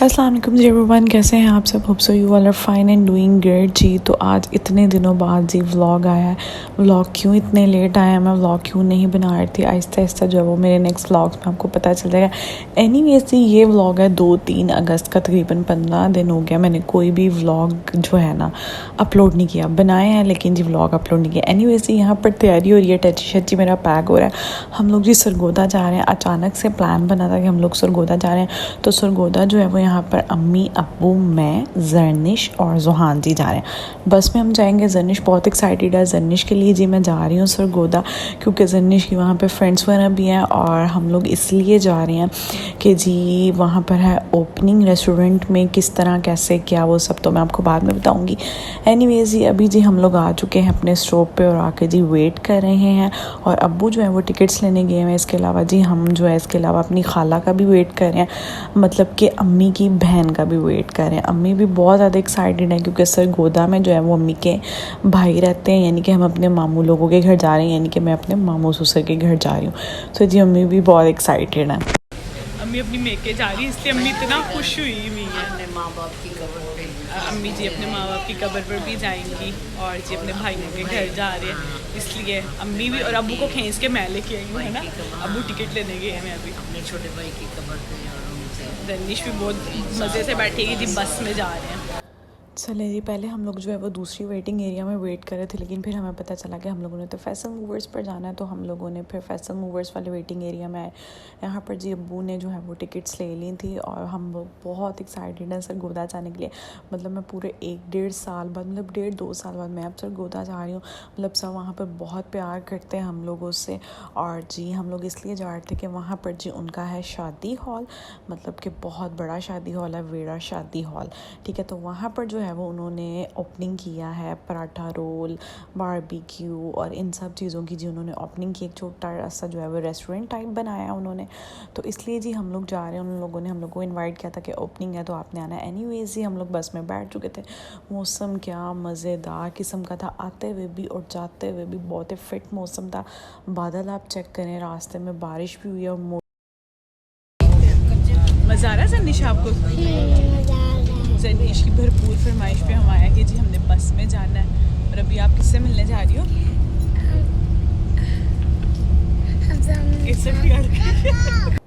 अस्सलाम वालेकुम जी एवरीवन, कैसे हैं आप सब? Hope so you all are fine and doing great जी। तो आज इतने दिनों बाद जी व्लॉग आया है। व्लॉग क्यों इतने लेट आया, मैं व्लॉग क्यों नहीं बना रही थी, आहिस्ता आहिस्ता जो है वो मेरे नेक्स्ट व्लॉग्स में आपको पता चल जाएगा। एनीवेज जी, ये व्लॉग है 2-3 अगस्त का, तकरीबन 15 दिन हो गया मैंने कोई भी व्लॉग जो है ना अपलोड नहीं किया। बनाए हैं लेकिन जी व्लॉग अपलोड नहीं किया। एनीवेज जी, यहाँ पर तैयारी हो रही है, टची शची मेरा पैक हो रहा है। हम लोग जी सरगोदा जा रहे हैं। अचानक से प्लान बना था कि हम लोग सरगोदा जा रहे हैं। तो सरगोदा जो है वो यहाँ पर अम्मी, अब्बू, मैं, जर्निश और जोहान जी जा रहे हैं। बस में हम जाएंगे। जर्निश बहुत एक्साइटेड है। जर्निश के लिए जी मैं जा रही हूँ सरगोदा, क्योंकि जर्निश की वहाँ पे फ्रेंड्स वगैरह भी हैं। और हम लोग इसलिए जा रहे हैं कि जी वहाँ पर है ओपनिंग रेस्टोरेंट में, किस तरह कैसे क्या वो सब तो मैं आपको बाद में बताऊँगी। एनीवेज जी, अभी जी हम लोग आ चुके हैं अपने स्टॉप पे और आके जी वेट कर रहे हैं। और अब्बू जो है वो टिकट्स लेने गए हैं। इसके अलावा जी हम जो है इसके अलावा अपनी खाला का भी वेट कर रहे हैं, मतलब कि अम्मी की बहन का भी वेट कर रहे हैं। अम्मी भी बहुत ज़्यादा एक्साइटेड है क्योंकि सरगोदा में जो है वो अम्मी के भाई रहते हैं, यानी कि हम अपने मामू लोगों के घर जा रहे हैं, यानी कि मैं अपने मामू ससुर के घर जा रही हूँ। तो जी अम्मी भी बहुत एक्साइटेड है। अम्मी अपनी मेके जा रही है, इसलिए अम्मी इतना खुश हुई हुई है। अपने माँ बाप की कब्र पे अम्मी जी अपने माँ बाप की कब्र पर भी जाएंगी और जी अपने भाइयों के घर जा रहे हैं, इसलिए अम्मी भी और अब्बू को खींच के मैं लेके आई हूँ, है ना। अब्बू टिकट लेने गए हैं, मैं अभी अपने छोटे भाई की कब्र पे और उनसे दनिश भी बहुत मज़े से बैठेगी जी, बस में जा रहे हैं। चले जी, पहले हम लोग जो है वो दूसरी वेटिंग एरिया में वेट कर रहे थे, लेकिन फिर हमें पता चला कि हम लोगों ने तो फैसल मूवर्स पर जाना है। तो हम लोगों ने फिर फैसल मूवर्स वाले वेटिंग एरिया में आए। यहाँ पर जी अब्बू ने जो है वो टिकट्स ले ली थी और हम लोग बहुत एक्साइटेड हैं सरगोदा जाने के लिए। मतलब मैं पूरे 1-1.5 साल बाद, मतलब 1.5-2 साल बाद मैं अब सरगोदा जा रही हूँ। मतलब सब वहाँ पर बहुत प्यार करते हैं हम लोगों से। और जी हम लोग इसलिए जा रहे थे कि वहाँ पर जी उनका है शादी हॉल, मतलब कि बहुत बड़ा शादी हॉल है, वेड़ा शादी हॉल, ठीक है। तो वहाँ पर जो है वो उन्होंने ओपनिंग किया है, पराठा रोल, बारबेक्यू और इन सब चीज़ों की जी उन्होंने ओपनिंग की। एक छोटा सा जो है वो रेस्टोरेंट टाइप बनाया उन्होंने। तो इसलिए जी हम लोग जा रहे हैं। उन लोगों ने हम लोग को इनवाइट किया था कि ओपनिंग है तो आपने आना है। एनीवेज जी हम लोग बस में बैठ चुके थे। मौसम क्या मज़ेदार किस्म का था, आते हुए भी और जाते हुए भी बहुत ही फिट मौसम था। बादल आप चेक करें, रास्ते में बारिश भी हुई है और मज़ा आ रहा है जनिश आपको? जनिश की भरपूर फरमाइश पे हम आया कि जी हमने बस में जाना है। और अभी आप किससे मिलने जा रही हो?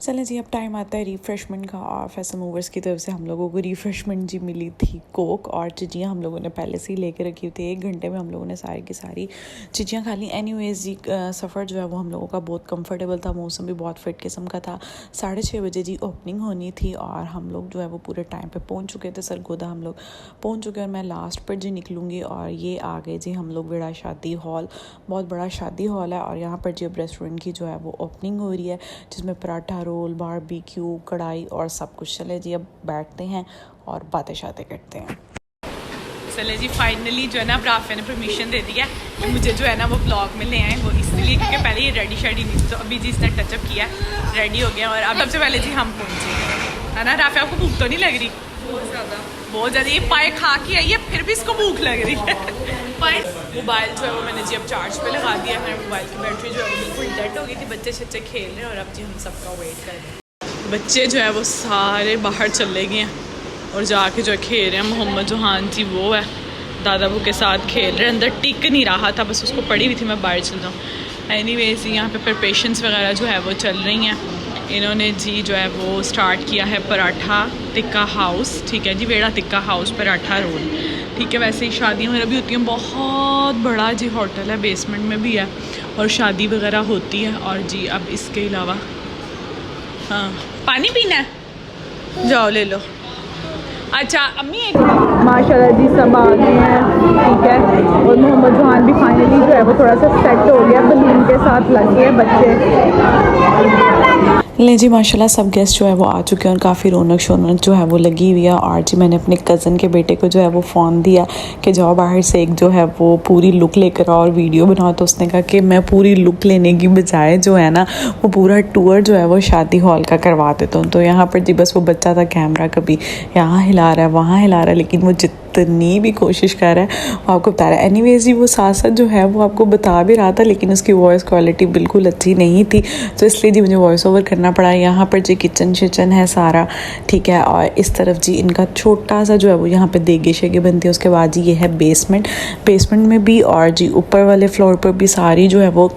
चलें जी, अब टाइम आता है रिफ़्रेशमेंट का। और फैसल मूवर्स की तरफ से हम लोगों को रिफ़्रेशमेंट जी मिली थी कोक और चिचियाँ हम लोगों ने पहले से ही लेके रखी थी। 1 घंटे में हम लोगों ने सारी की सारी चिचियाँ खा ली। एनीवेज जी सफ़र जो है वो हम लोगों का बहुत कंफर्टेबल था, मौसम भी बहुत फिट किस्म का था। 6:30 बजे जी ओपनिंग होनी थी और हम लोग जो है वो पूरे टाइम पे पहुंच चुके थे। सरगोदा हम लोग पहुंच चुके और मैं लास्ट पर जी निकलूँगी। और ये आ गए जी हम लोग वेड़ा शादी हॉल, बहुत बड़ा शादी हॉल है। और यहाँ पर जी अब रेस्टोरेंट की जो है वो ओपनिंग हो रही है, जिसमें पराठा रोल, बारबेक्यू, कढ़ाई और सब कुछ। चले जी अब बैठते हैं और बातें शातें करते हैं। चले जी, फाइनली जो है ना राफे ने परमिशन दे दिया कि मुझे जो है ना वो ब्लॉग में ले आए। वो इसलिए क्योंकि पहले ये रेडी शेडी नहीं थी, तो अभी जी इसने टचअप किया, रेडी हो गया। और अब सबसे पहले जी हम पहुँचे, है ना। राफे आपको भूख तो नहीं लग रही? बहुत ज़्यादा। ये पाए खा के आई है फिर भी इसको भूख लग रही है। पाए मोबाइल जो है वो मैंने जी अब चार्ज पे लगा दिया है। मोबाइल की बैटरी जो है वो बिल्कुल डेड हो गई थी। बच्चे छच्चे खेल रहे हैं और अब जी हम सबका वेट कर रहे हैं। बच्चे जो है वो सारे बाहर चले गए हैं और जाके जो है खेल रहे हैं। मोहम्मद जोहान जी वो है दादा बू के साथ खेल रहे हैं। अंदर टिक नहीं रहा था, बस उसको पड़ी हुई थी मैं बाहर चल जाऊँ। एनीवेज यहाँ पे प्रिपरेशंस वगैरह जो है वो चल रही हैं। इन्होंने जी जो है वो स्टार्ट किया है पराठा टिक्का हाउस, ठीक है जी, वेड़ा टिक्का हाउस पराठा रोल, ठीक है। वैसे ही शादियाँ वगैरह भी होती हैं। बहुत बड़ा जी होटल है, बेसमेंट में भी है और शादी वगैरह होती है। और जी अब इसके अलावा हाँ, पानी पीना है, जाओ ले लो। अच्छा अम्मी एक माशाल्लाह जी सब आ गए हैं, ठीक है। और मोहम्मद जोहान भी फाइनली जो है वो थोड़ा सा सेट हो गया, बलून के साथ लग गए बच्चे। ले जी माशाल्लाह सब गेस्ट जो है वो आ चुके हैं और काफ़ी रौनक शौनक जो है वो लगी हुई है। और जी मैंने अपने कज़न के बेटे को जो है वो फ़ोन दिया कि जाओ बाहर से एक जो है वो पूरी लुक लेकर आओ और वीडियो बनाओ। तो उसने कहा कि मैं पूरी लुक लेने की बजाय जो है ना वो पूरा टूर जो है वो शादी हॉल का करवा देता हूँ। तो यहाँ पर जी बस वो बच्चा था, कैमरा कभी यहाँ हिला रहा है वहाँ हिला रहा है, लेकिन वो जितनी भी कोशिश कर रहा है वो आपको बता रहा है। एनीवेज जी वो साथ साथ जो है वो आपको बता भी रहा था, लेकिन उसकी वॉइस क्वालिटी बिल्कुल अच्छी नहीं थी, तो इसलिए जी मुझे वॉइस ओवर करना पड़ा। यहाँ पर जी किचन शिचन है सारा, ठीक है। और इस तरफ जी इनका छोटा सा जो है वो यहाँ पे देगे शेगे बनती है। उसके बाद जी ये है बेसमेंट में भी, और जी ऊपर वाले फ्लोर पर भी सारी जो है वो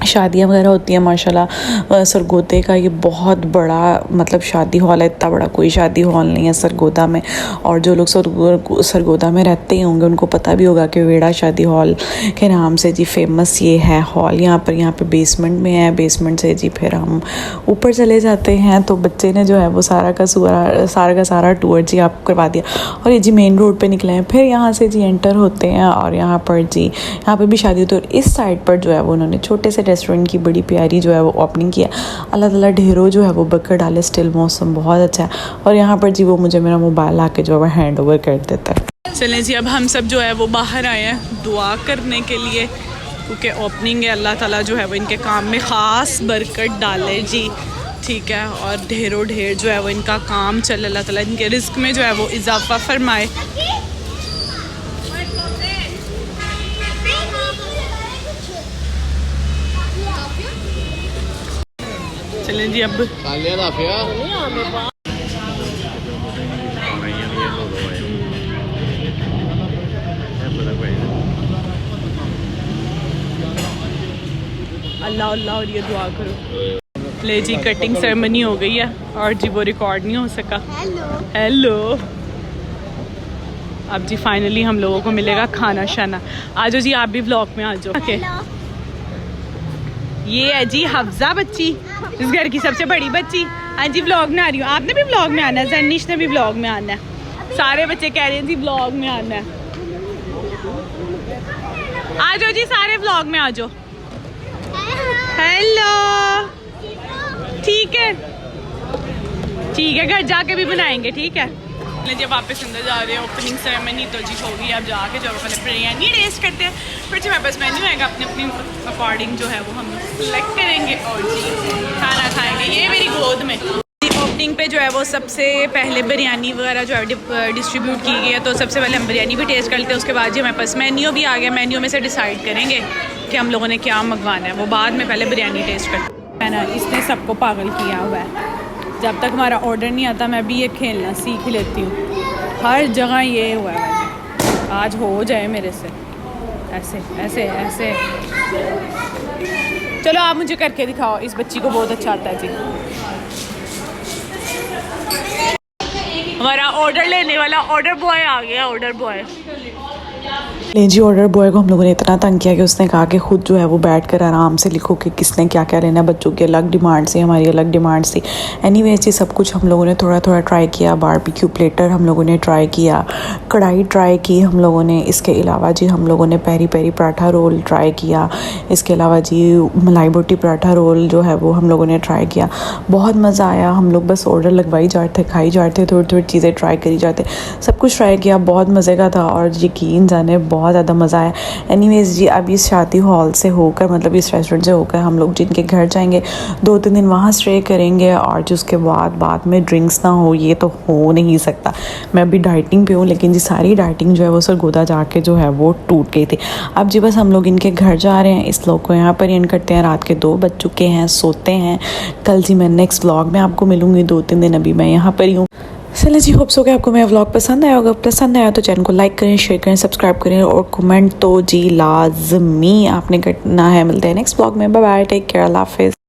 शादियाँ वगैरह होती हैं माशाल्लाह। सरगोदे का ये बहुत बड़ा मतलब शादी हॉल है, इतना बड़ा कोई शादी हॉल नहीं है सरगोदा में। और जो लोग सरगोदा में रहते ही होंगे उनको पता भी होगा कि वेड़ा शादी हॉल के नाम से जी फेमस ये है हॉल। यहाँ पे बेसमेंट में है, बेसमेंट से जी फिर हम ऊपर चले जाते हैं। तो बच्चे ने जो है वो सारा का सारा टूर जी आपको करवा दिया। और ये जी मेन रोड पर निकले हैं, फिर यहाँ से जी एंटर होते हैं और यहाँ पर भी शादी होती है। और इस साइड पर जो है वो उन्होंने छोटे से रेस्टोरेंट की बड़ी प्यारी जो है वो ओपनिंग किया। अल्लाह ताला ढेरों जो है वो बकर डाले, स्टिल मौसम बहुत अच्छा है। और यहाँ पर जी वो मुझे मेरा मोबाइल आके जो है हैंड ओवर कर देता है। चलें जी, अब हम सब जो है वो बाहर आए हैं दुआ करने के लिए, क्योंकि ओपनिंग है। अल्लाह ताला जो है वो इनके काम में ख़ास बरकत डाले जी, ठीक है। और ढेरों ढेर जो है वो इनका काम चले, अल्लाह ताला इनके रिस्क में जो है वो इजाफा फरमाए। चलें जी अब अल्लाह अल्लाह और ये दुआ करो। ले जी कटिंग सेरेमनी हो गई है और जी वो रिकॉर्ड नहीं हो सका। हेलो अब जी फाइनली हम लोगों को मिलेगा खाना शाना। आ जाओ जी, आप भी व्लॉग में आ जाओ। ओके, ये है जी हफ्जा बच्ची, इस घर की सबसे बड़ी बच्ची। हाँ जी व्लॉग में आ रही हूँ, आपने भी व्लॉग में आना है, जनिश ने भी व्लॉग में आना है, सारे बच्चे कह रहे हैं जी व्लॉग में आना है। आ जाओ जी सारे व्लॉग में आ जाओ। हेलो, ठीक है घर जाके भी बनाएंगे, ठीक है। जब वापस अंदर जा रहे हैं ओपनिंग सेरेमनी तो जी होगी। अब जाके जो पहले बिरयानी टेस्ट करते हैं, फिर जी हमारे पास मेन्यू आएगा, अपने अकॉर्डिंग जो है वो हम सेलेक्ट करेंगे और जी खाना खाएंगे। ये मेरी गोद में ओपनिंग पे जो है वो सबसे पहले बिरयानी वगैरह जो है डिस्ट्रीब्यूट की गई है, तो सबसे पहले हम बिरयानी भी टेस्ट करते हैं। उसके बाद जी हमारे पास मेन्यू भी आ गया, मेन्यू में से डिसाइड करेंगे कि हम लोगों ने क्या मंगवाना है, वो बाद में पहले बिरयानी टेस्ट करते हैं ना। इसने सबको पागल किया हुआ है, जब तक हमारा ऑर्डर नहीं आता मैं भी ये खेलना सीख लेती हूँ। हर जगह ये हुआ है, आज हो जाए मेरे से ऐसे ऐसे ऐसे। चलो आप मुझे करके दिखाओ, इस बच्ची को बहुत अच्छा आता है जी। हमारा ऑर्डर लेने वाला ऑर्डर बॉय आ गया, ऑर्डर बॉय। ले जी ऑर्डर बॉय को हम लोगों ने इतना तंग किया कि उसने कहा कि खुद जो है वो बैठकर आराम से लिखो कि किसने क्या क्या लेना है। बच्चों की अलग डिमांड्स थी, हमारी अलग डिमांड्स थी। एनीवेज जी सब कुछ हम लोगों ने थोड़ा थोड़ा ट्राई किया। बारबेक्यू प्लेटर हम लोगों ने ट्राई किया, कढ़ाई ट्राई की हम लोगों ने। इसके अलावा जी हम लोगों ने peri peri paratha roll try किया। इसके अलावा जी मलाई बोटी पराठा रोल जो है वो हम लोगों ने ट्राई किया। बहुत मज़ा आया, हम लोग बस ऑर्डर लगवाई जाते, खाई जाते, थोड़ी थोड़ी चीज़ें ट्राई करी जाते, सब कुछ ट्राई किया। बहुत मज़े का था और यकीन जाने बहुत ज़्यादा मज़ा आया। एनीवेज जी अब इस शादी हॉल से होकर मतलब इस रेस्टोरेंट से होकर हम लोग जिनके घर जाएंगे 2-3 दिन वहाँ स्टे करेंगे। और जो उसके बाद में ड्रिंक्स ना हो ये तो हो नहीं सकता। मैं अभी डाइटिंग पे हूँ, लेकिन जी सारी डाइटिंग जो है वो सरगोदा जाके जो है वो टूट गई थी। अब जी बस हम लोग इनके घर जा रहे हैं, इस लोग को यहाँ पर एंड करते हैं। रात के 2 बज चुके हैं, सोते हैं। कल जी मैं नेक्स्ट व्लॉग में आपको मिलूँगी। 2-3 दिन अभी मैं यहाँ पर ही हूँ। चलें जी, होप्स हो कि आपको मेरा व्लॉग पसंद आया होगा। पसंद आया तो चैनल को लाइक करें, शेयर करें, सब्सक्राइब करें और कमेंट तो जी लाजमी आपने करना है। मिलते हैं नेक्स्ट व्लॉग में। बाय बाय, टेक केयर, अल्लाह हाफिज़।